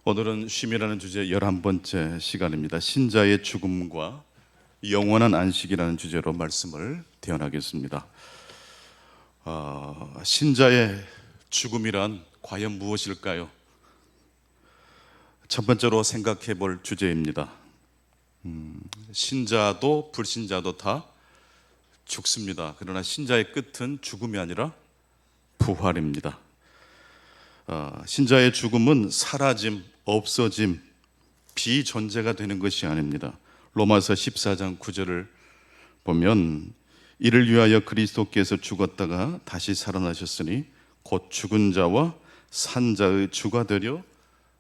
오늘은 쉼이라는 주제 11번째 시간입니다. 신자의 죽음과 영원한 안식이라는 주제로 말씀을 대언하겠습니다. 신자의 죽음이란 과연 무엇일까요? 첫 번째로 생각해 볼 주제입니다. 신자도 불신자도 다 죽습니다. 그러나 신자의 끝은 죽음이 아니라 부활입니다. 신자의 죽음은 사라짐, 없어짐, 비존재가 되는 것이 아닙니다. 로마서 14장 9절을 보면 이를 위하여 그리스도께서 죽었다가 다시 살아나셨으니 곧 죽은 자와 산 자의 주가 되려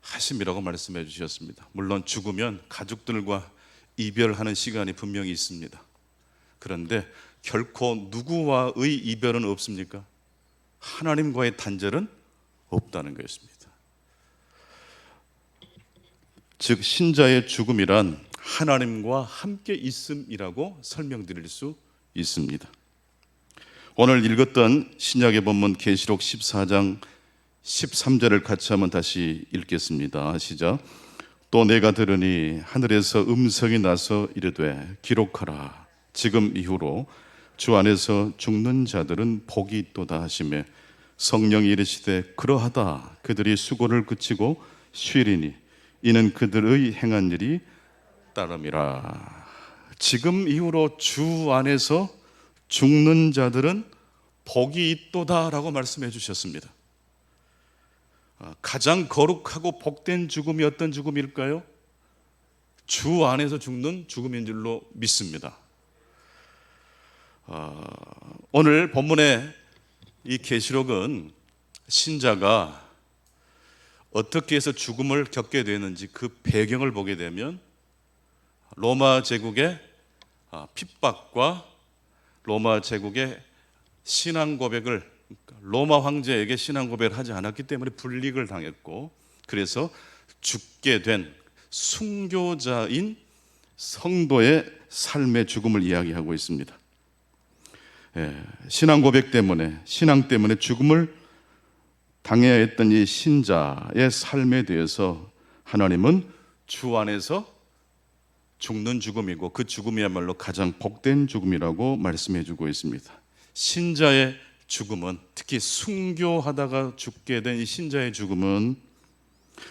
하심이라고 말씀해 주셨습니다. 물론 죽으면 가족들과 이별하는 시간이 분명히 있습니다. 그런데 결코 누구와의 이별은 없습니까? 하나님과의 단절은 없다는 것입니다. 즉 신자의 죽음이란 하나님과 함께 있음이라고 설명드릴 수 있습니다. 오늘 읽었던 신약의 본문 계시록 14장 13절을 같이 한번 다시 읽겠습니다. 시작. 또 내가 들으니 하늘에서 음성이 나서 이르되 기록하라. 지금 이후로 주 안에서 죽는 자들은 복이 있도다 하시매 성령이 이르시되 그러하다. 그들이 수고를 그치고 쉬리니 이는 그들의 행한 일이 따름이라. 지금 이후로 주 안에서 죽는 자들은 복이 있도다 라고 말씀해 주셨습니다. 가장 거룩하고 복된 죽음이 어떤 죽음일까요? 주 안에서 죽는 죽음인 줄로 믿습니다. 오늘 본문의 이 계시록은 신자가 어떻게 해서 죽음을 겪게 되는지 그 배경을 보게 되면 로마 제국의 핍박과 로마 제국의 신앙 고백을, 로마 황제에게 신앙 고백을 하지 않았기 때문에 불이익을 당했고, 그래서 죽게 된 순교자인 성도의 삶의 죽음을 이야기하고 있습니다. 신앙 고백 때문에, 신앙 때문에 죽음을 당해야 했던 이 신자의 삶에 대해서 하나님은 주 안에서 죽는 죽음이고 그 죽음이야말로 가장 복된 죽음이라고 말씀해 주고 있습니다. 신자의 죽음은, 특히 순교하다가 죽게 된 이 신자의 죽음은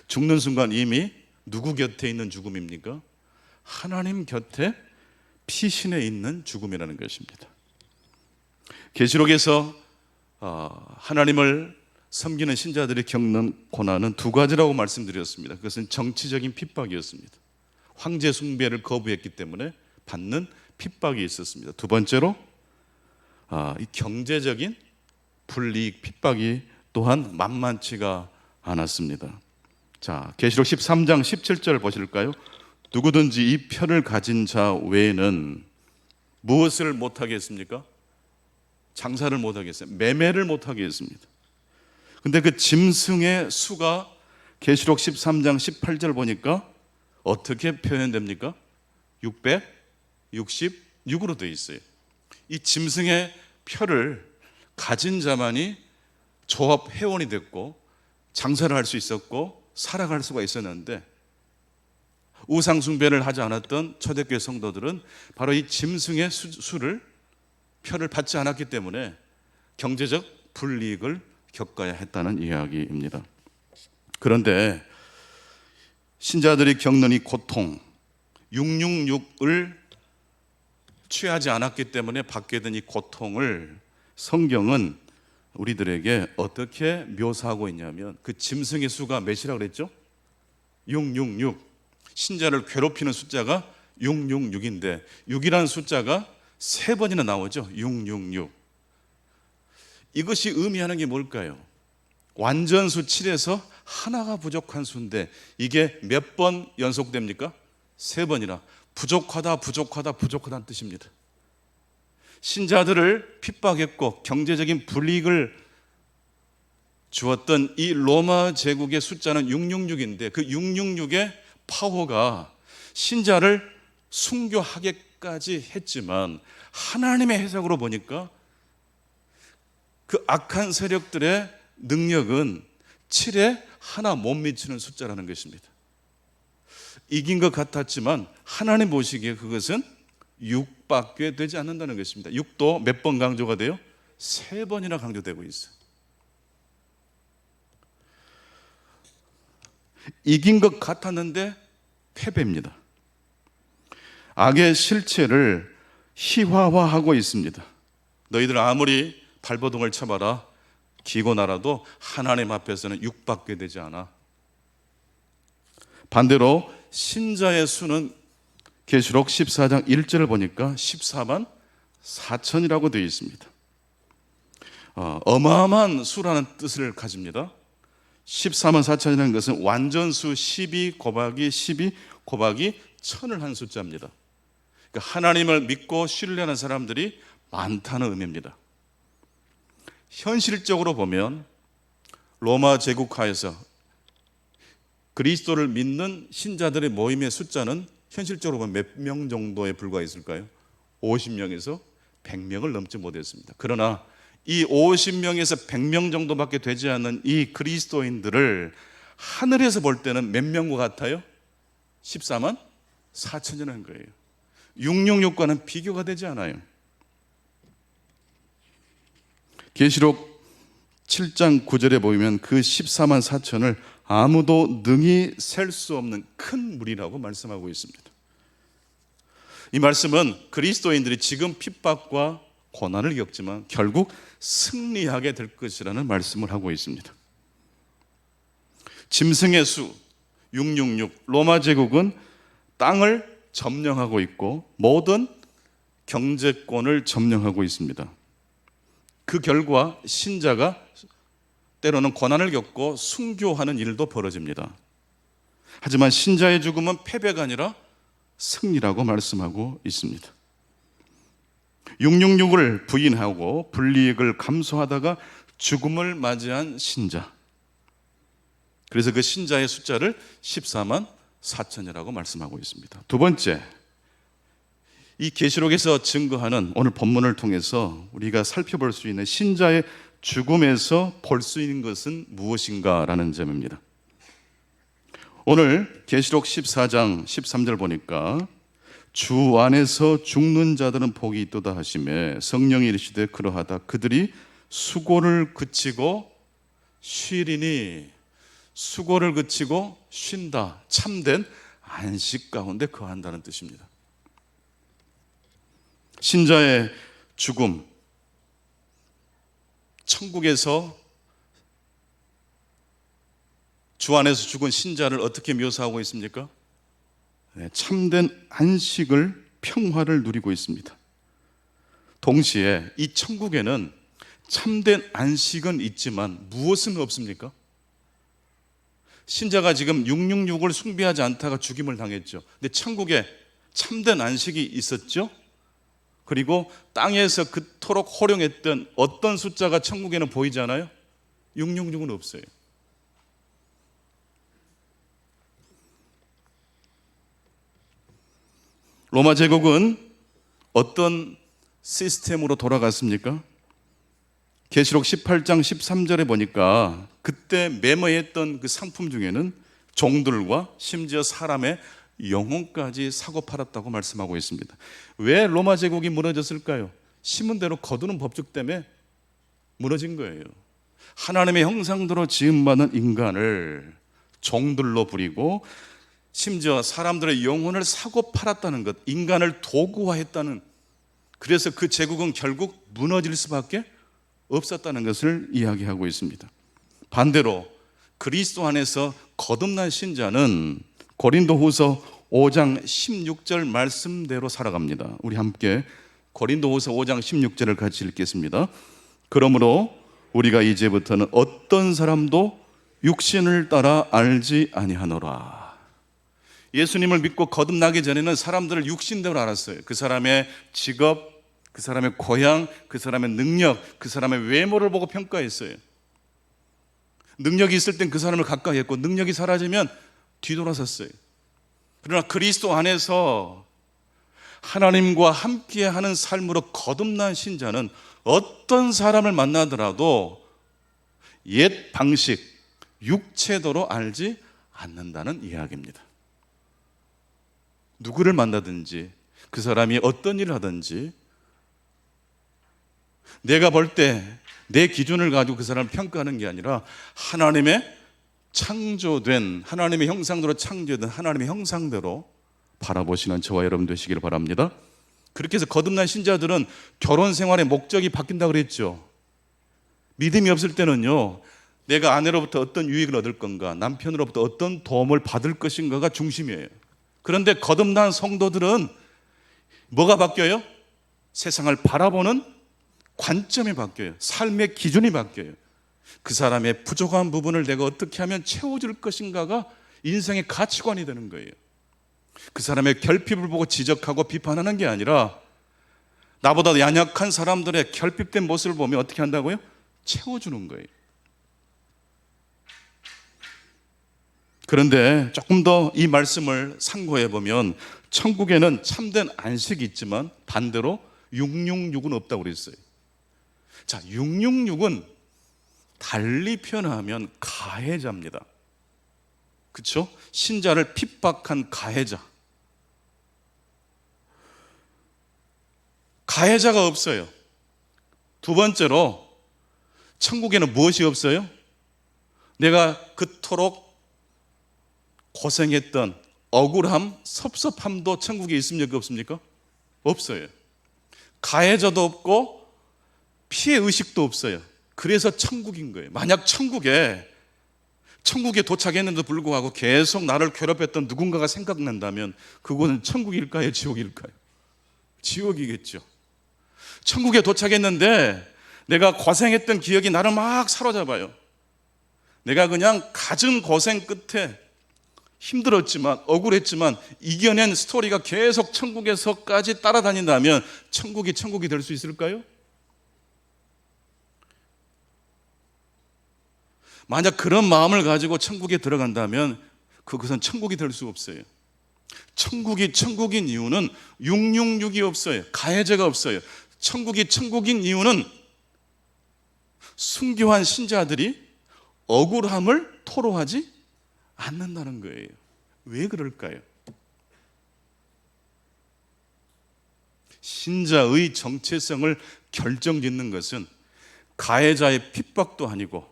죽는 순간 이미 누구 곁에 있는 죽음입니까? 하나님 곁에 피신해 있는 죽음이라는 것입니다. 계시록에서 하나님을 섬기는 신자들이 겪는 고난은 두 가지라고 말씀드렸습니다. 그것은 정치적인 핍박이었습니다. 황제 숭배를 거부했기 때문에 받는 핍박이 있었습니다. 두 번째로 이 경제적인 불이익, 핍박이 또한 만만치가 않았습니다. 자, 계시록 13장 17절 보실까요? 누구든지 이 표를 가진 자 외에는 무엇을 못하게 했습니까? 장사를 못하게 했어요. 매매를 못하게 했습니다. 근데 그 짐승의 수가 계시록 13장 18절 보니까 어떻게 표현됩니까? 666으로 되어 있어요. 이 짐승의 표를 가진 자만이 조합 회원이 됐고 장사를 할 수 있었고 살아갈 수가 있었는데, 우상 숭배를 하지 않았던 초대교회 성도들은 바로 이 짐승의 수를, 표를 받지 않았기 때문에 경제적 불이익을 겪어야 했다는 이야기입니다. 그런데 신자들이 겪는 이 고통, 666을 취하지 않았기 때문에 받게 된 이 고통을 성경은 우리들에게 어떻게 묘사하고 있냐면, 그 짐승의 수가 몇이라고 그랬죠? 666. 신자를 괴롭히는 숫자가 666인데 6이라는 숫자가 세 번이나 나오죠. 666. 이것이 의미하는 게 뭘까요? 완전수 7에서 하나가 부족한 수인데 이게 몇 번 연속됩니까? 세 번이나. 부족하다, 부족하다, 부족하다는 뜻입니다. 신자들을 핍박했고 경제적인 불이익을 주었던 이 로마 제국의 숫자는 666인데 그 666의 파워가 신자를 순교하게까지 했지만, 하나님의 해석으로 보니까 그 악한 세력들의 능력은 7의 하나 못 미치는 숫자라는 것입니다. 이긴 것 같았지만 하나님 보시기에 그것은 6밖에 되지 않는다는 것입니다. 6도 몇 번 강조가 돼요? 3번이나 강조되고 있어요. 이긴 것 같았는데 패배입니다. 악의 실체를 희화화하고 있습니다. 너희들 아무리 발버둥을 쳐봐라 기고 나라도 하나님 앞에서는 6밖에 되지 않아. 반대로 신자의 수는 계시록 14장 1절을 보니까 14만 4천이라고 되어 있습니다. 어마어마한 수라는 뜻을 가집니다. 14만 4천이라는 것은 완전수 12 곱하기 12 곱하기 1000을 한 숫자입니다. 그러니까 하나님을 믿고 신뢰하는 사람들이 많다는 의미입니다. 현실적으로 보면 로마 제국하에서 그리스도를 믿는 신자들의 모임의 숫자는 현실적으로 보면 몇 명 정도에 불과했을까요? 50명에서 100명을 넘지 못했습니다. 그러나 이 50명에서 100명 정도밖에 되지 않는 이 그리스도인들을 하늘에서 볼 때는 몇 명과 같아요? 14만 4천이라는 거예요. 666과는 비교가 되지 않아요. 계시록 7장 9절에 보면 그 14만 4천을 아무도 능히 셀 수 없는 큰 무리라고 말씀하고 있습니다. 이 말씀은 그리스도인들이 지금 핍박과 고난을 겪지만 결국 승리하게 될 것이라는 말씀을 하고 있습니다. 짐승의 수 666, 로마 제국은 땅을 점령하고 있고 모든 경제권을 점령하고 있습니다. 그 결과 신자가 때로는 고난을 겪고 순교하는 일도 벌어집니다. 하지만 신자의 죽음은 패배가 아니라 승리라고 말씀하고 있습니다. 666을 부인하고 불이익을 감수하다가 죽음을 맞이한 신자, 그래서 그 신자의 숫자를 14만 4천이라고 말씀하고 있습니다. 두 번째, 이 계시록에서 증거하는 오늘 본문을 통해서 우리가 살펴볼 수 있는 신자의 죽음에서 볼 수 있는 것은 무엇인가라는 점입니다. 오늘 계시록 14장 13절 보니까 주 안에서 죽는 자들은 복이 있도다 하시매 성령이 이르시되 그러하다 그들이 수고를 그치고 쉬리니, 수고를 그치고 쉰다, 참된 안식 가운데 거한다는 뜻입니다. 신자의 죽음, 천국에서 주 안에서 죽은 신자를 어떻게 묘사하고 있습니까? 참된 안식을, 평화를 누리고 있습니다. 동시에 이 천국에는 참된 안식은 있지만 무엇은 없습니까? 신자가 지금 666을 숭배하지 않다가 죽임을 당했죠. 근데 천국에 참된 안식이 있었죠. 그리고 땅에서 그토록 호령했던 어떤 숫자가 천국에는 보이지 않아요? 666은 없어요. 로마 제국은 어떤 시스템으로 돌아갔습니까? 계시록 18장 13절에 보니까 그때 매매했던 그 상품 중에는 종들과 심지어 사람의 영혼까지 사고 팔았다고 말씀하고 있습니다. 왜 로마 제국이 무너졌을까요? 신문대로 거두는 법칙 때문에 무너진 거예요. 하나님의 형상대로 지음받은 인간을 종들로 부리고 심지어 사람들의 영혼을 사고 팔았다는 것, 인간을 도구화했다는, 그래서 그 제국은 결국 무너질 수밖에 없었다는 것을 이야기하고 있습니다. 반대로 그리스도 안에서 거듭난 신자는 고린도후서 5장 16절 말씀대로 살아갑니다. 우리 함께 고린도후서 5장 16절을 같이 읽겠습니다. 그러므로 우리가 이제부터는 어떤 사람도 육신을 따라 알지 아니하노라. 예수님을 믿고 거듭나기 전에는 사람들을 육신대로 알았어요. 그 사람의 직업, 그 사람의 고향, 그 사람의 능력, 그 사람의 외모를 보고 평가했어요. 능력이 있을 땐 그 사람을 가까이 했고 능력이 사라지면 뒤돌아섰어요. 그러나 그리스도 안에서 하나님과 함께하는 삶으로 거듭난 신자는 어떤 사람을 만나더라도 옛 방식, 육체도로 알지 않는다는 이야기입니다. 누구를 만나든지 그 사람이 어떤 일을 하든지 내가 볼 때 내 기준을 가지고 그 사람을 평가하는 게 아니라 하나님의 창조된, 하나님의 형상대로 창조된 하나님의 형상대로 바라보시는 저와 여러분 되시기를 바랍니다. 그렇게 해서 거듭난 신자들은 결혼 생활의 목적이 바뀐다고 그랬죠. 믿음이 없을 때는요, 내가 아내로부터 어떤 유익을 얻을 건가, 남편으로부터 어떤 도움을 받을 것인가가 중심이에요. 그런데 거듭난 성도들은 뭐가 바뀌어요? 세상을 바라보는 관점이 바뀌어요. 삶의 기준이 바뀌어요. 그 사람의 부족한 부분을 내가 어떻게 하면 채워줄 것인가가 인생의 가치관이 되는 거예요. 그 사람의 결핍을 보고 지적하고 비판하는 게 아니라 나보다 연약한 사람들의 결핍된 모습을 보면 어떻게 한다고요? 채워주는 거예요. 그런데 조금 더 이 말씀을 상고해 보면 천국에는 참된 안식이 있지만 반대로 666은 없다고 그랬어요. 자, 666은 달리 표현하면 가해자입니다. 그렇죠? 신자를 핍박한 가해자. 가해자가 없어요. 두 번째로 천국에는 무엇이 없어요? 내가 그토록 고생했던 억울함, 섭섭함도 천국에 있습니까? 없습니까? 없어요. 가해자도 없고 피해의식도 없어요. 그래서 천국인 거예요. 만약 천국에 도착했는데도 불구하고 계속 나를 괴롭혔던 누군가가 생각난다면 그곳은 천국일까요? 지옥일까요? 지옥이겠죠. 천국에 도착했는데 내가 고생했던 기억이 나를 막 사로잡아요. 내가 그냥 갖은 고생 끝에 힘들었지만 억울했지만 이겨낸 스토리가 계속 천국에서까지 따라다닌다면 천국이 될 수 있을까요? 만약 그런 마음을 가지고 천국에 들어간다면 그것은 천국이 될 수 없어요. 천국인 이유는 666이 없어요. 가해자가 없어요. 천국인 이유는 순교한 신자들이 억울함을 토로하지 않는다는 거예요. 왜 그럴까요? 신자의 정체성을 결정짓는 것은 가해자의 핍박도 아니고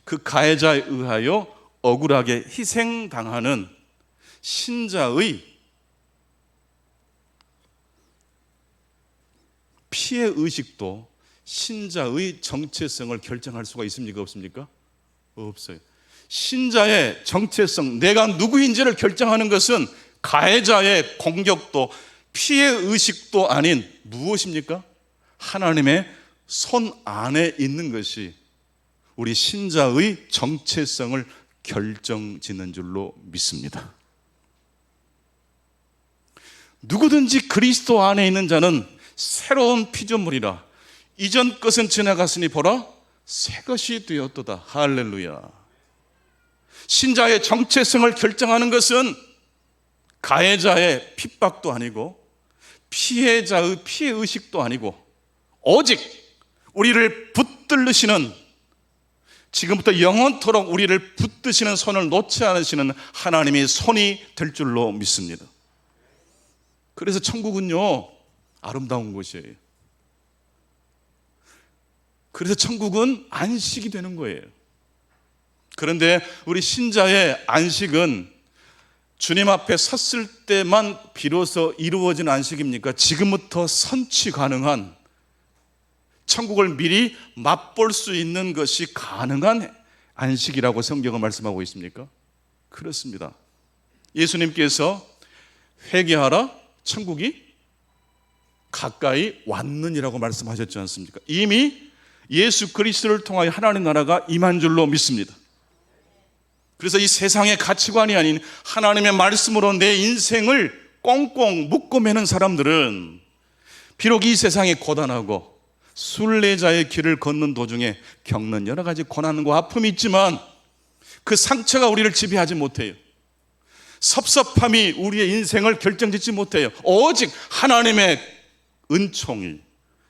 그 가해자에 의하여 억울하게 희생당하는 신자의 피해의식도 신자의 정체성을 결정할 수가 있습니까? 없습니까? 없어요. 신자의 정체성, 내가 누구인지를 결정하는 것은 가해자의 공격도 피해의식도 아닌 무엇입니까? 하나님의 손 안에 있는 것이 우리 신자의 정체성을 결정짓는 줄로 믿습니다. 누구든지 그리스도 안에 있는 자는 새로운 피조물이라 이전 것은 지나갔으니 보라 새 것이 되었도다. 할렐루야. 신자의 정체성을 결정하는 것은 가해자의 핍박도 아니고 피해자의 피해의식도 아니고 오직 우리를 붙들으시는, 지금부터 영원토록 우리를 붙드시는 손을 놓지 않으시는 하나님의 손이 될 줄로 믿습니다. 그래서 천국은요, 아름다운 곳이에요. 그래서 천국은 안식이 되는 거예요. 그런데 우리 신자의 안식은 주님 앞에 섰을 때만 비로소 이루어진 안식입니까? 지금부터 선취 가능한, 천국을 미리 맛볼 수 있는 것이 가능한 안식이라고 성경은 말씀하고 있습니까? 그렇습니다. 예수님께서 회개하라, 천국이 가까이 왔느니라고 말씀하셨지 않습니까? 이미 예수 그리스도를 통하여 하나님 나라가 임한 줄로 믿습니다. 그래서 이 세상의 가치관이 아닌 하나님의 말씀으로 내 인생을 꽁꽁 묶고 매는 사람들은 비록 이 세상이 고단하고 순례자의 길을 걷는 도중에 겪는 여러 가지 고난과 아픔이 있지만 그 상처가 우리를 지배하지 못해요. 섭섭함이 우리의 인생을 결정짓지 못해요. 오직 하나님의 은총이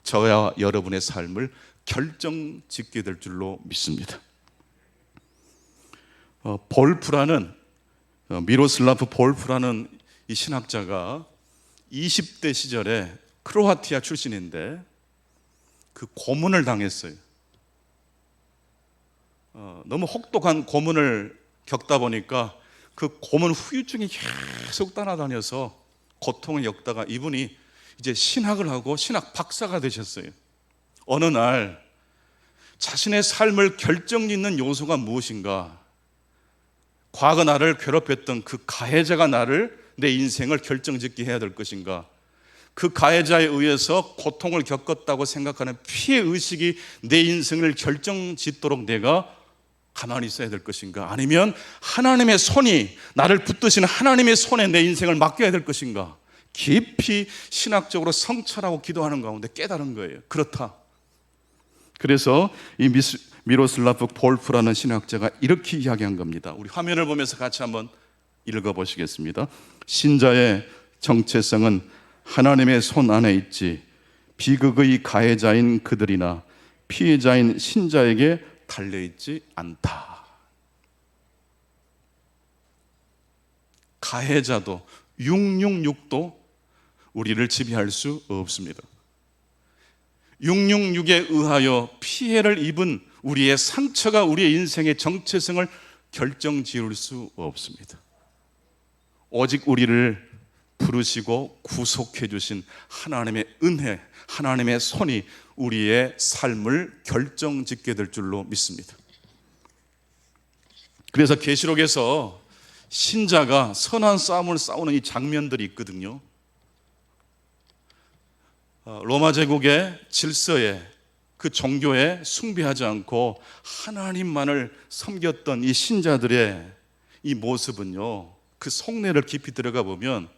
저와 여러분의 삶을 결정짓게 될 줄로 믿습니다. 볼프라는 미로슬라프 볼프라는 이 신학자가 20대 시절에 크로아티아 출신인데 그 고문을 당했어요. 너무 혹독한 고문을 겪다 보니까 그 고문 후유증이 계속 따라다녀서 고통을 겪다가 이분이 이제 신학을 하고 신학 박사가 되셨어요. 어느 날 자신의 삶을 결정짓는 요소가 무엇인가? 과거 나를 괴롭혔던 그 가해자가 내 인생을 결정짓게 해야 될 것인가? 그 가해자에 의해서 고통을 겪었다고 생각하는 피해의식이 내 인생을 결정짓도록 내가 가만히 있어야 될 것인가? 아니면 하나님의 손이 나를 붙드시는 하나님의 손에 내 인생을 맡겨야 될 것인가? 깊이 신학적으로 성찰하고 기도하는 가운데 깨달은 거예요. 그렇다. 그래서 이 미로슬라프 볼프라는 신학자가 이렇게 이야기한 겁니다. 우리 화면을 보면서 같이 한번 읽어보시겠습니다. 신자의 정체성은 하나님의 손 안에 있지 비극의 가해자인 그들이나 피해자인 신자에게 달려있지 않다. 가해자도 666도 우리를 지배할 수 없습니다. 666에 의하여 피해를 입은 우리의 상처가 우리의 인생의 정체성을 결정지을 수 없습니다. 오직 우리를 부르시고 구속해 주신 하나님의 은혜, 하나님의 손이 우리의 삶을 결정짓게 될 줄로 믿습니다. 그래서 계시록에서 신자가 선한 싸움을 싸우는 이 장면들이 있거든요. 로마 제국의 질서에 그 종교에 숭배하지 않고 하나님만을 섬겼던 이 신자들의 이 모습은요, 그 속내를 깊이 들어가 보면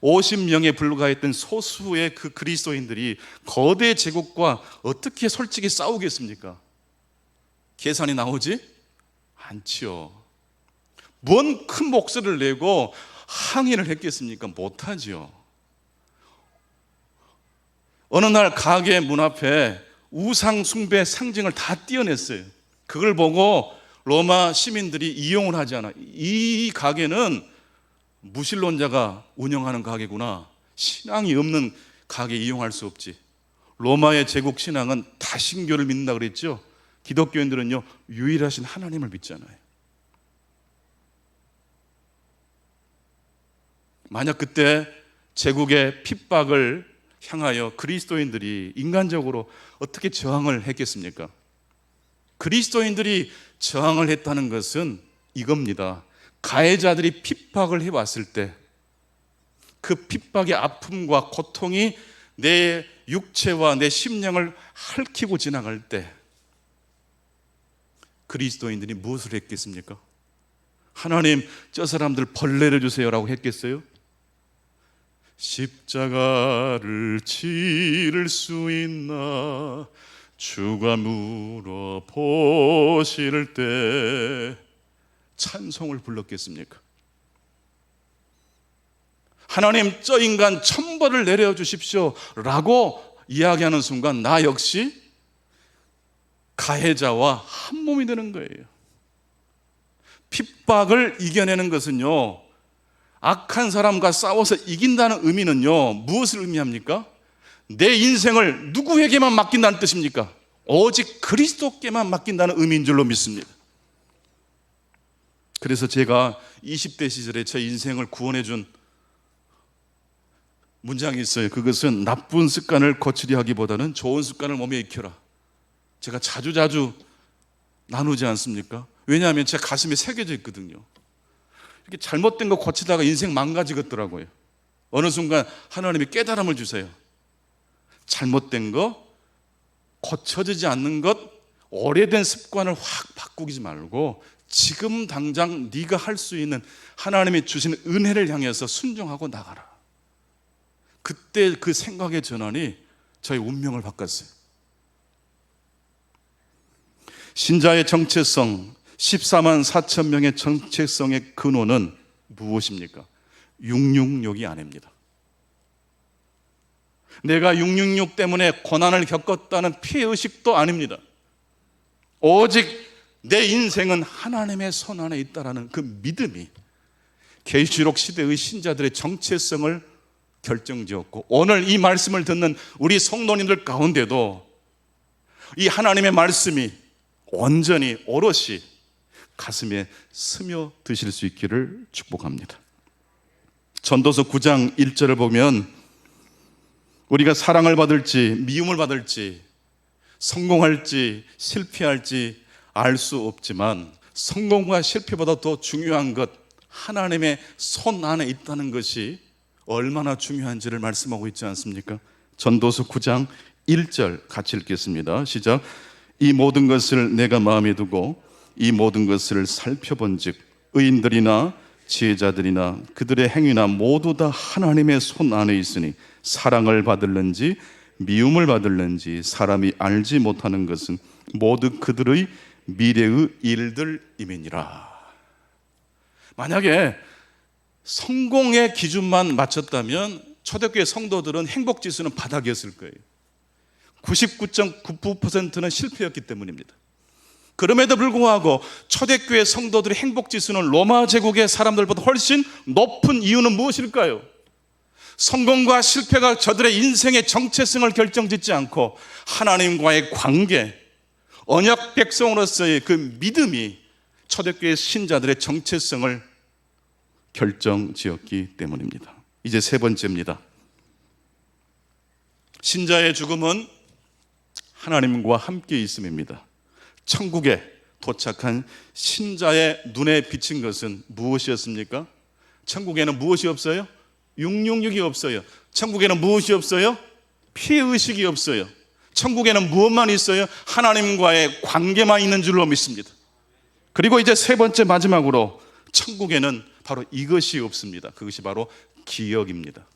50명에 불과했던 소수의 그 그리스도인들이 거대 제국과 어떻게 솔직히 싸우겠습니까? 계산이 나오지 않지요. 뭔 큰 목소리를 내고 항의를 했겠습니까? 못하지요. 어느 날 가게 문 앞에 우상 숭배 상징을 다 띄어냈어요. 그걸 보고 로마 시민들이 이용을 하지 않아. 이 가게는 무신론자가 운영하는 가게구나. 신앙이 없는 가게 이용할 수 없지. 로마의 제국 신앙은 다신교를 믿는다 그랬죠. 기독교인들은요, 유일하신 하나님을 믿잖아요. 만약 그때 제국의 핍박을 향하여 그리스도인들이 인간적으로 어떻게 저항을 했겠습니까? 그리스도인들이 저항을 했다는 것은 이겁니다. 가해자들이 핍박을 해왔을 때 그 핍박의 아픔과 고통이 내 육체와 내 심령을 핥히고 지나갈 때 그리스도인들이 무엇을 했겠습니까? 하나님, 저 사람들 벌 내려주세요라고 했겠어요? 십자가를 치를 수 있나 주가 물어보실 때 찬송을 불렀겠습니까? 하나님, 저 인간 천벌을 내려주십시오 라고 이야기하는 순간 나 역시 가해자와 한 몸이 되는 거예요. 핍박을 이겨내는 것은요, 악한 사람과 싸워서 이긴다는 의미는요, 무엇을 의미합니까? 내 인생을 누구에게만 맡긴다는 뜻입니까? 오직 그리스도께만 맡긴다는 의미인 줄로 믿습니다. 그래서 제가 20대 시절에 제 인생을 구원해 준 문장이 있어요. 그것은 나쁜 습관을 고치려 하기보다는 좋은 습관을 몸에 익혀라. 제가 자주 나누지 않습니까? 왜냐하면 제 가슴에 새겨져 있거든요. 이렇게 잘못된 거 고치다가 인생 망가지겠더라고요. 어느 순간 하나님이 깨달음을 주세요. 잘못된 거, 고쳐지지 않는 것, 오래된 습관을 확 바꾸지 말고 지금 당장 네가 할 수 있는 하나님이 주신 은혜를 향해서 순종하고 나가라. 그때 그 생각의 전환이 저의 운명을 바꿨어요. 신자의 정체성, 14만 4천 명의 정체성의 근원은 무엇입니까? 666이 아닙니다. 내가 666 때문에 고난을 겪었다는 피해의식도 아닙니다. 오직 내 인생은 하나님의 손 안에 있다라는 그 믿음이 계시록 시대의 신자들의 정체성을 결정지었고, 오늘 이 말씀을 듣는 우리 성도님들 가운데도 이 하나님의 말씀이 온전히 오롯이 가슴에 스며드실 수 있기를 축복합니다. 전도서 9장 1절을 보면 우리가 사랑을 받을지 미움을 받을지 성공할지 실패할지 알 수 없지만, 성공과 실패보다 더 중요한 것, 하나님의 손 안에 있다는 것이 얼마나 중요한지를 말씀하고 있지 않습니까? 전도서 9장 1절 같이 읽겠습니다. 시작. 이 모든 것을 내가 마음에 두고 이 모든 것을 살펴본즉 의인들이나 지혜자들이나 그들의 행위나 모두 다 하나님의 손 안에 있으니 사랑을 받을는지 미움을 받을는지 사람이 알지 못하는 것은 모두 그들의 미래의 일들임이니라. 만약에 성공의 기준만 맞췄다면 초대교회 성도들은 행복지수는 바닥이었을 거예요. 99.99%는 실패였기 때문입니다. 그럼에도 불구하고 초대교회 성도들의 행복지수는 로마 제국의 사람들보다 훨씬 높은 이유는 무엇일까요? 성공과 실패가 저들의 인생의 정체성을 결정짓지 않고 하나님과의 관계, 언약 백성으로서의 그 믿음이 초대교회 신자들의 정체성을 결정지었기 때문입니다. 이제 세 번째입니다. 신자의 죽음은 하나님과 함께 있음입니다. 천국에 도착한 신자의 눈에 비친 것은 무엇이었습니까? 천국에는 무엇이 없어요? 666이 없어요. 천국에는 무엇이 없어요? 피해의식이 없어요. 천국에는 무엇만 있어요? 하나님과의 관계만 있는 줄로 믿습니다. 그리고 이제 세 번째 마지막으로 천국에는 바로 이것이 없습니다. 그것이 바로 기억입니다.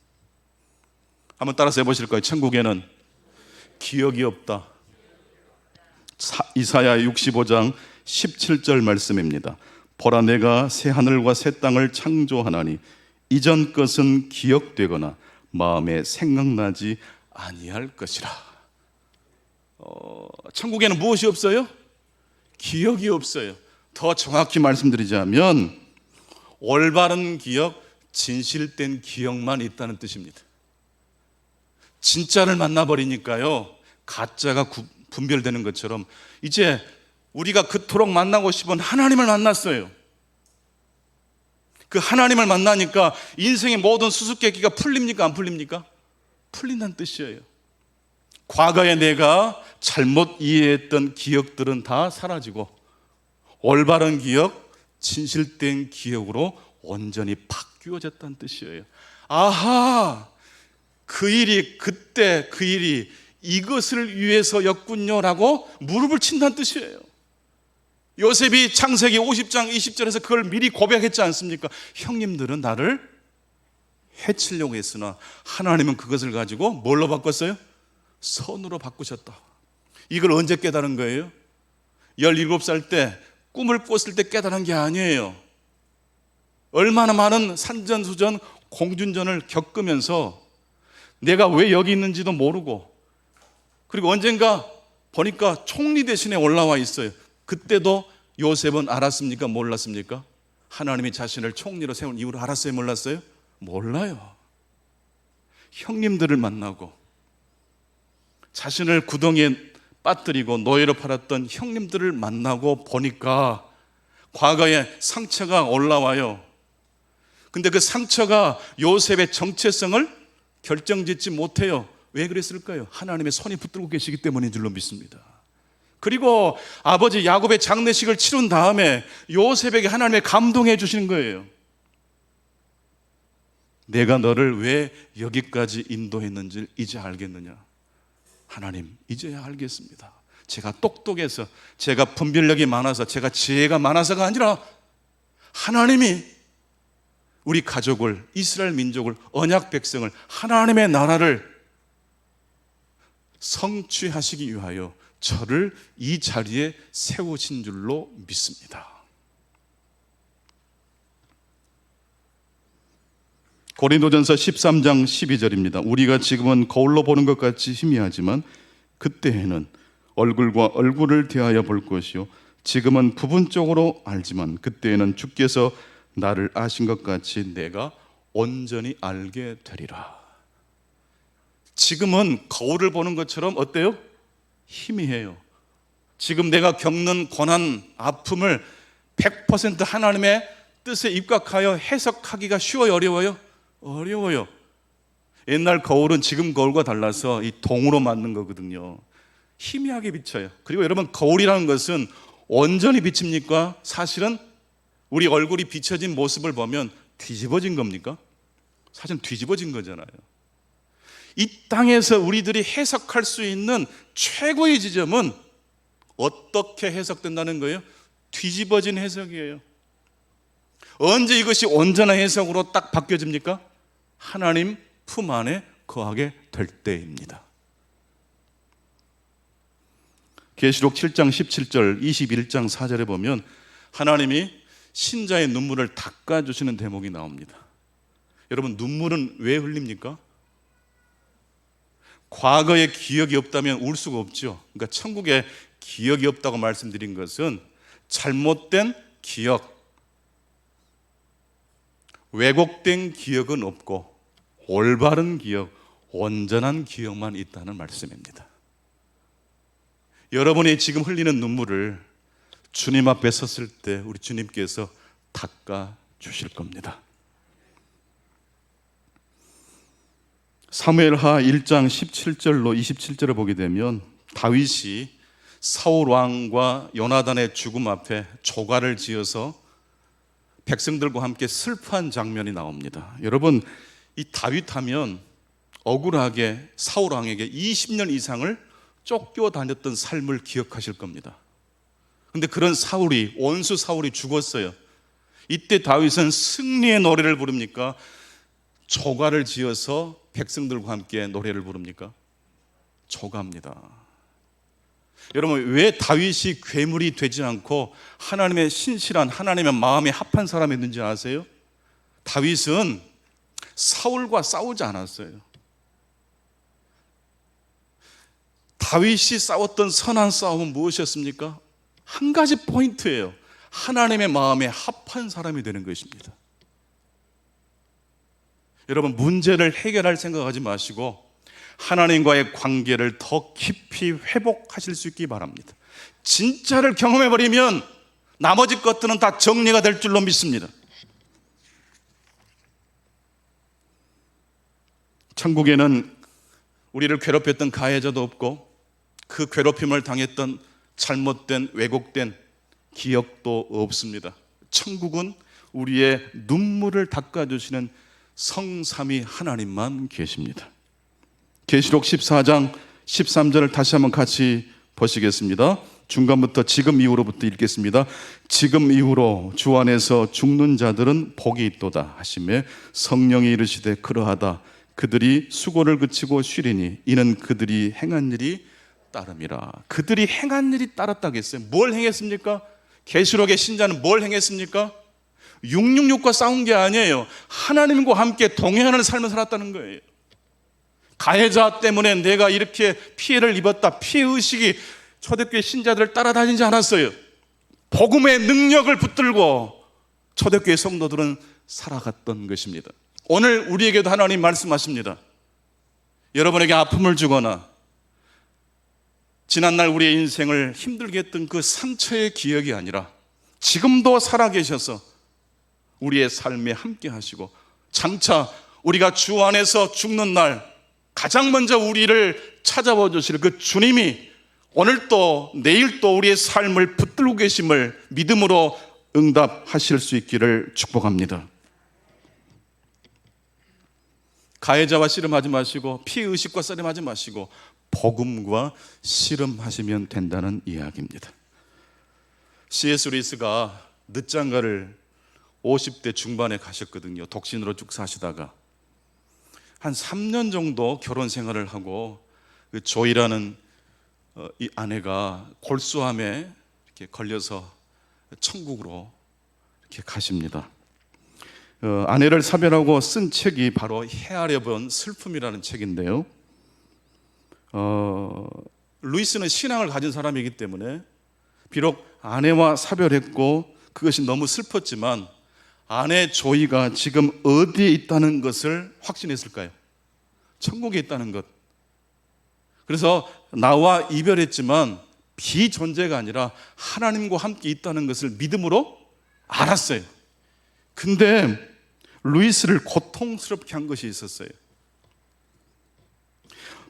한번 따라서 해보실 거예요. 천국에는 기억이 없다. 이사야 65장 17절 말씀입니다. 보라, 내가 새 하늘과 새 땅을 창조하나니 이전 것은 기억되거나 마음에 생각나지 아니할 것이라. 천국에는 무엇이 없어요? 기억이 없어요. 더 정확히 말씀드리자면 올바른 기억, 진실된 기억만 있다는 뜻입니다. 진짜를 만나버리니까요, 가짜가 분별되는 것처럼 이제 우리가 그토록 만나고 싶은 하나님을 만났어요. 그 하나님을 만나니까 인생의 모든 수수께끼가 풀립니까? 안 풀립니까? 풀린다는 뜻이에요. 과거에 내가 잘못 이해했던 기억들은 다 사라지고 올바른 기억, 진실된 기억으로 온전히 바뀌어졌다는 뜻이에요. 아하, 그 일이 그때 그 일이 이것을 위해서였군요라고 무릎을 친다는 뜻이에요. 요셉이 창세기 50장 20절에서 그걸 미리 고백했지 않습니까? 형님들은 나를 해치려고 했으나 하나님은 그것을 가지고 뭘로 바꿨어요? 선으로 바꾸셨다. 이걸 언제 깨달은 거예요? 17살 때 꿈을 꿨을 때 깨달은 게 아니에요. 얼마나 많은 산전수전 공준전을 겪으면서 내가 왜 여기 있는지도 모르고, 그리고 언젠가 보니까 총리 대신에 올라와 있어요. 그때도 요셉은 알았습니까? 몰랐습니까? 하나님이 자신을 총리로 세운 이유를 알았어요? 몰랐어요? 몰라요. 형님들을 만나고 자신을 구덩이에 빠뜨리고 노예로 팔았던 형님들을 만나고 보니까 과거에 상처가 올라와요. 근데 그 상처가 요셉의 정체성을 결정짓지 못해요. 왜 그랬을까요? 하나님의 손이 붙들고 계시기 때문인 줄로 믿습니다. 그리고 아버지 야곱의 장례식을 치른 다음에 요셉에게 하나님의 감동해 주시는 거예요. 내가 너를 왜 여기까지 인도했는지 이제 알겠느냐? 하나님, 이제야 알겠습니다. 제가 똑똑해서, 제가 분별력이 많아서, 제가 지혜가 많아서가 아니라 하나님이 우리 가족을, 이스라엘 민족을, 언약 백성을, 하나님의 나라를 성취하시기 위하여 저를 이 자리에 세우신 줄로 믿습니다. 고린도전서 13장 12절입니다. 우리가 지금은 거울로 보는 것 같이 희미하지만 그때에는 얼굴과 얼굴을 대하여 볼 것이요 지금은 부분적으로 알지만 그때에는 주께서 나를 아신 것 같이 내가 온전히 알게 되리라. 지금은 거울을 보는 것처럼 어때요? 희미해요. 지금 내가 겪는 고난, 아픔을 100% 하나님의 뜻에 입각하여 해석하기가 쉬워요? 어려워요? 어려워요. 옛날 거울은 지금 거울과 달라서 이 동으로 만든 거거든요. 희미하게 비쳐요. 그리고 여러분, 거울이라는 것은 온전히 비칩니까? 사실은 우리 얼굴이 비춰진 모습을 보면 뒤집어진 겁니까? 사실은 뒤집어진 거잖아요. 이 땅에서 우리들이 해석할 수 있는 최고의 지점은 어떻게 해석된다는 거예요? 뒤집어진 해석이에요. 언제 이것이 온전한 해석으로 딱 바뀌어집니까? 하나님 품 안에 거하게 될 때입니다. 계시록 7장 17절, 21장 4절에 보면 하나님이 신자의 눈물을 닦아주시는 대목이 나옵니다. 여러분, 눈물은 왜 흘립니까? 과거의 기억이 없다면 울 수가 없죠. 그러니까 천국에 기억이 없다고 말씀드린 것은 잘못된 기억, 왜곡된 기억은 없고 올바른 기억, 온전한 기억만 있다는 말씀입니다. 여러분이 지금 흘리는 눈물을 주님 앞에 섰을 때 우리 주님께서 닦아 주실 겁니다. 사무엘하 1장 17절로 27절을 보게 되면 다윗이 사울 왕과 요나단의 죽음 앞에 조가를 지어서 백성들과 함께 슬퍼한 장면이 나옵니다. 여러분, 이 다윗 하면 억울하게 사울 왕에게 20년 이상을 쫓겨다녔던 삶을 기억하실 겁니다. 그런데 그런 사울이, 원수 사울이 죽었어요. 이때 다윗은 승리의 노래를 부릅니까? 조가를 지어서 백성들과 함께 노래를 부릅니까? 조가입니다. 여러분, 왜 다윗이 괴물이 되지 않고 하나님의 신실한, 하나님의 마음에 합한 사람이었는지 아세요? 다윗은 사울과 싸우지 않았어요. 다윗이 싸웠던 선한 싸움은 무엇이었습니까? 한 가지 포인트예요. 하나님의 마음에 합한 사람이 되는 것입니다. 여러분, 문제를 해결할 생각하지 마시고 하나님과의 관계를 더 깊이 회복하실 수 있기 바랍니다. 진짜를 경험해버리면 나머지 것들은 다 정리가 될 줄로 믿습니다. 천국에는 우리를 괴롭혔던 가해자도 없고 그 괴롭힘을 당했던 잘못된, 왜곡된 기억도 없습니다. 천국은 우리의 눈물을 닦아주시는 성삼위 하나님만 계십니다. 계시록 14장 13절을 다시 한번 같이 보시겠습니다. 중간부터 지금 이후로부터 읽겠습니다. 지금 이후로 주 안에서 죽는 자들은 복이 있도다 하시매 성령이 이르시되 그러하다. 그들이 수고를 그치고 쉬리니 이는 그들이 행한 일이 따름이라. 그들이 행한 일이 따랐다고 했어요. 뭘 행했습니까? 계시록의 신자는 뭘 행했습니까? 666과 싸운 게 아니에요. 하나님과 함께 동행하는 삶을 살았다는 거예요. 가해자 때문에 내가 이렇게 피해를 입었다, 피해의식이 초대교회 신자들을 따라다니지 않았어요. 복음의 능력을 붙들고 초대교회 성도들은 살아갔던 것입니다. 오늘 우리에게도 하나님 말씀하십니다. 여러분에게 아픔을 주거나 지난날 우리의 인생을 힘들게 했던 그 상처의 기억이 아니라 지금도 살아계셔서 우리의 삶에 함께 하시고 장차 우리가 주 안에서 죽는 날 가장 먼저 우리를 찾아와 주실 그 주님이 오늘도 내일도 우리의 삶을 붙들고 계심을 믿음으로 응답하실 수 있기를 축복합니다. 가해자와 씨름하지 마시고 피의식과 싸움하지 마시고 복음과 씨름하시면 된다는 이야기입니다. C.S. 루이스가 늦장가를 50대 중반에 가셨거든요. 독신으로 쭉 사시다가 한 3년 정도 결혼 생활을 하고 그 조이라는 이 아내가 골수암에 이렇게 걸려서 천국으로 이렇게 가십니다. 아내를 사별하고 쓴 책이 바로 헤아려 본 슬픔이라는 책인데요. 루이스는 신앙을 가진 사람이기 때문에 비록 아내와 사별했고 그것이 너무 슬펐지만 아내 조이가 지금 어디에 있다는 것을 확신했을까요? 천국에 있다는 것. 그래서 나와 이별했지만 비존재가 아니라 하나님과 함께 있다는 것을 믿음으로 알았어요. 근데 루이스를 고통스럽게 한 것이 있었어요.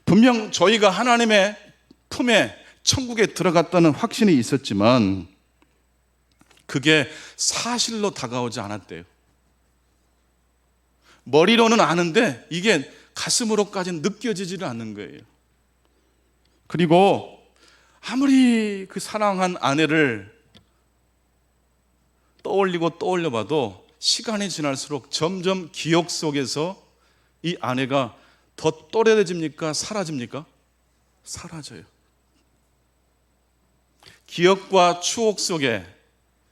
분명 저희가 하나님의 품에 천국에 들어갔다는 확신이 있었지만 그게 사실로 다가오지 않았대요. 머리로는 아는데 이게 가슴으로까지는 느껴지지를 않는 거예요. 그리고 아무리 그 사랑한 아내를 떠올리고 떠올려봐도 시간이 지날수록 점점 기억 속에서 이 아내가 더 또렷해집니까? 사라집니까? 사라져요. 기억과 추억 속에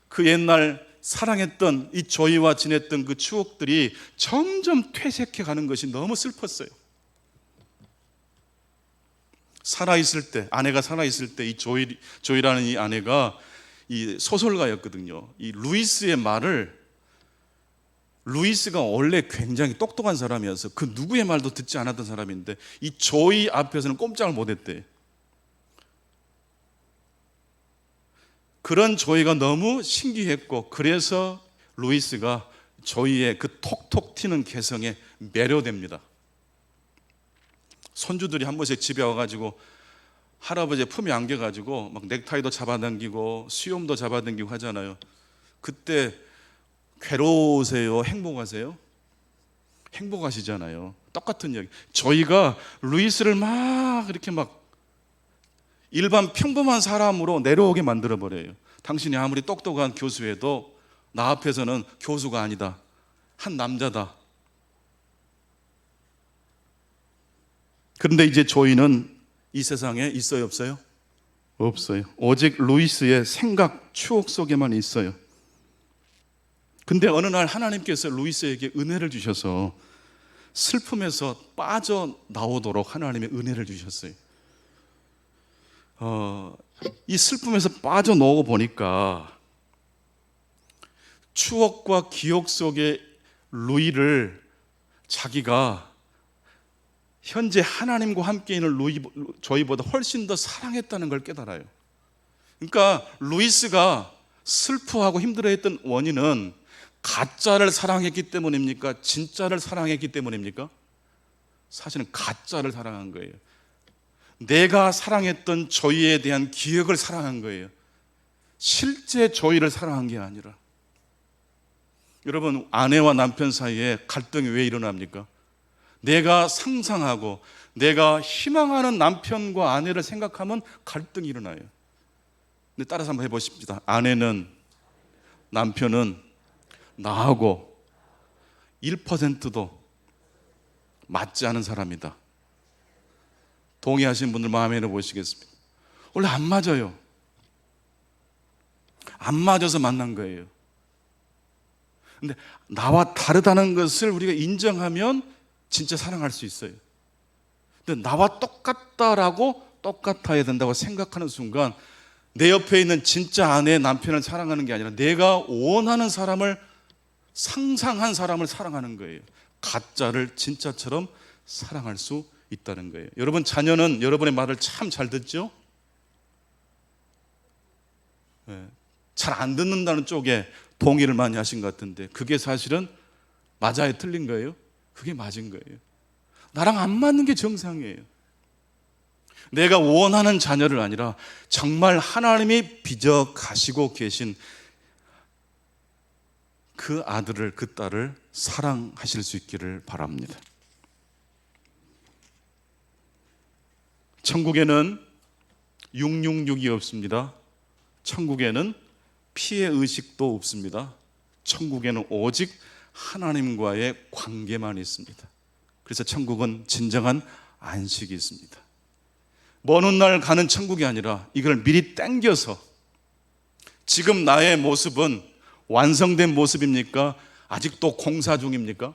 그 옛날 사랑했던 이 조이와 지냈던 그 추억들이 점점 퇴색해 가는 것이 너무 슬펐어요. 살아있을 때, 아내가 살아있을 때 이 조이라는 이 아내가 이 소설가였거든요. 이 루이스의 말을, 루이스가 원래 굉장히 똑똑한 사람이어서 그 누구의 말도 듣지 않았던 사람인데 이 조이 앞에서는 꼼짝을 못했대. 그런 조이가 너무 신기했고 그래서 루이스가 조이의 그 톡톡 튀는 개성에 매료됩니다. 손주들이 한 번씩 집에 와가지고 할아버지의 품에 안겨가지고 막 넥타이도 잡아당기고 수염도 잡아당기고 하잖아요. 그때 괴로우세요? 행복하세요? 행복하시잖아요. 똑같은 얘기. 저희가 루이스를 막 이렇게 막 일반 평범한 사람으로 내려오게 만들어버려요. 당신이 아무리 똑똑한 교수여도 나 앞에서는 교수가 아니다. 한 남자다. 그런데 이제 조이는 이 세상에 있어요, 없어요? 없어요. 오직 루이스의 생각, 추억 속에만 있어요. 근데 어느 날 하나님께서 루이스에게 은혜를 주셔서 슬픔에서 빠져나오도록 하나님의 은혜를 주셨어요. 이 슬픔에서 빠져나오고 보니까 추억과 기억 속의 루이를 자기가 현재 하나님과 함께 있는 조이보다 훨씬 더 사랑했다는 걸 깨달아요. 그러니까 루이스가 슬퍼하고 힘들어했던 원인은 가짜를 사랑했기 때문입니까? 진짜를 사랑했기 때문입니까? 사실은 가짜를 사랑한 거예요. 내가 사랑했던 조이에 대한 기억을 사랑한 거예요. 실제 조이를 사랑한 게 아니라. 여러분, 아내와 남편 사이에 갈등이 왜 일어납니까? 내가 상상하고 내가 희망하는 남편과 아내를 생각하면 갈등이 일어나요. 근데 따라서 한번 해보십시다. 아내는, 남편은 나하고 1%도 맞지 않은 사람이다. 동의하시는 분들 마음에 넣어보시겠습니다. 원래 안 맞아요. 안 맞아서 만난 거예요. 근데 나와 다르다는 것을 우리가 인정하면 진짜 사랑할 수 있어요. 근데 나와 똑같다라고 똑같아야 된다고 생각하는 순간 내 옆에 있는 진짜 아내, 남편을 사랑하는 게 아니라 내가 원하는 사람을, 상상한 사람을 사랑하는 거예요. 가짜를 진짜처럼 사랑할 수 있다는 거예요. 여러분, 자녀는 여러분의 말을 참 잘 듣죠? 잘 안 듣는다는 쪽에 동의를 많이 하신 것 같은데 그게 사실은 맞아요? 틀린 거예요? 그게 맞은 거예요. 나랑 안 맞는 게 정상이에요. 내가 원하는 자녀를 아니라 정말 하나님이 빚어 가시고 계신 그 아들을, 그 딸을 사랑하실 수 있기를 바랍니다. 천국에는 666이 없습니다. 천국에는 피해 의식도 없습니다. 천국에는 오직 하나님과의 관계만 있습니다. 그래서 천국은 진정한 안식이 있습니다. 먼 훗날 가는 천국이 아니라 이걸 미리 당겨서 지금 나의 모습은 완성된 모습입니까? 아직도 공사 중입니까?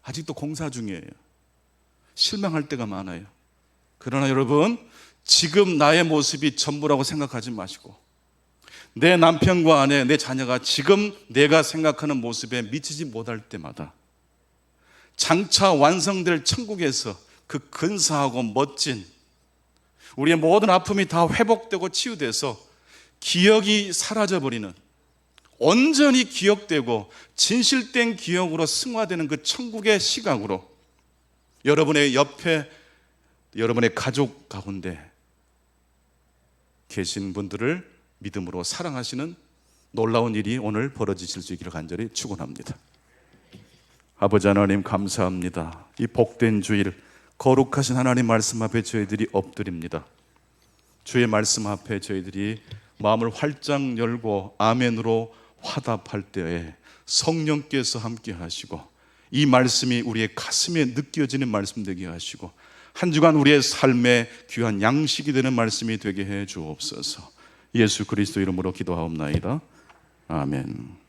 아직도 공사 중이에요. 실망할 때가 많아요. 그러나 여러분, 지금 나의 모습이 전부라고 생각하지 마시고 내 남편과 아내, 내 자녀가 지금 내가 생각하는 모습에 미치지 못할 때마다 장차 완성될 천국에서 그 근사하고 멋진 우리의 모든 아픔이 다 회복되고 치유돼서 기억이 사라져버리는, 온전히 기억되고 진실된 기억으로 승화되는 그 천국의 시각으로 여러분의 옆에, 여러분의 가족 가운데 계신 분들을 믿음으로 사랑하시는 놀라운 일이 오늘 벌어지실 수 있기를 간절히 축원합니다. 아버지 하나님 감사합니다. 이 복된 주일, 거룩하신 하나님 말씀 앞에 저희들이 엎드립니다. 주의 말씀 앞에 저희들이 마음을 활짝 열고 아멘으로 화답할 때에 성령께서 함께 하시고 이 말씀이 우리의 가슴에 느껴지는 말씀 되게 하시고 한 주간 우리의 삶의 귀한 양식이 되는 말씀이 되게 해 주옵소서. 예수 그리스도 이름으로 기도하옵나이다. 아멘.